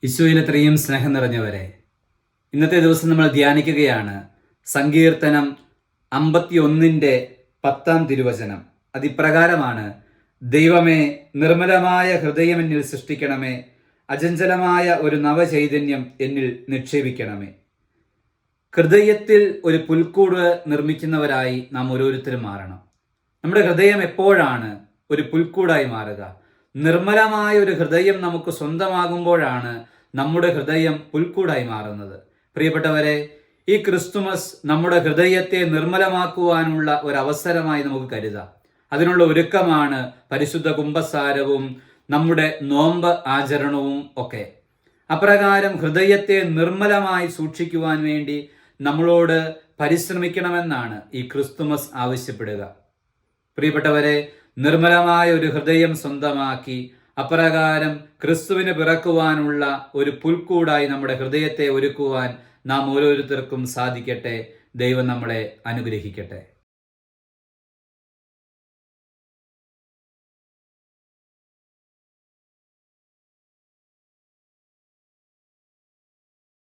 ഈശോയിൽ അത്രയും സ്നേഹം നിറഞ്ഞവരെ, ഇന്നത്തെ ദിവസം നമ്മൾ ധ്യാനിക്കുകയാണ് സങ്കീർത്തനം 51-10 തിരുവചനം. അതിപ്രകാരമാണ്: ദൈവമേ, നിർമ്മലമായ ഹൃദയം എന്നിൽ സൃഷ്ടിക്കണമേ, അചഞ്ചലമായ ഒരു നവചൈതന്യം എന്നിൽ നിക്ഷേപിക്കണമേ. ഹൃദയത്തിൽ ഒരു പുൽക്കൂട് നിർമ്മിക്കുന്നവരായി നാം ഓരോരുത്തരും മാറണം. നമ്മുടെ ഹൃദയം എപ്പോഴാണ് ഒരു പുൽക്കൂടായി മാറുക? നിർമ്മലമായ ഒരു ഹൃദയം നമുക്ക് സ്വന്തമാകുമ്പോഴാണ് നമ്മുടെ ഹൃദയം പുൽക്കൂടായി മാറുന്നത്. പ്രിയപ്പെട്ടവരെ, ഈ ക്രിസ്തുമസ് നമ്മുടെ ഹൃദയത്തെ നിർമ്മലമാക്കുവാനുള്ള ഒരു അവസരമായി നമുക്ക് കരുതാം. അതിനുള്ള ഒരുക്കമാണ് പരിശുദ്ധ കുംഭസാരവും നമ്മുടെ നോമ്പ് ആചരണവും ഒക്കെ. അപ്രകാരം ഹൃദയത്തെ നിർമ്മലമായി സൂക്ഷിക്കുവാൻ വേണ്ടി നമ്മളോട് പരിശ്രമിക്കണമെന്നാണ് ഈ ക്രിസ്തുമസ് ആവശ്യപ്പെടുക. പ്രിയപ്പെട്ടവരെ, നിർമ്മലമായ ഒരു ഹൃദയം സ്വന്തമാക്കി അപ്രകാരം ക്രിസ്തുവിന് പിറക്കുവാനുള്ള ഒരു പുൽക്കൂടായി നമ്മുടെ ഹൃദയത്തെ ഒരുക്കുവാൻ നാം ഓരോരുത്തർക്കും സാധിക്കട്ടെ. ദൈവം നമ്മളെ അനുഗ്രഹിക്കട്ടെ.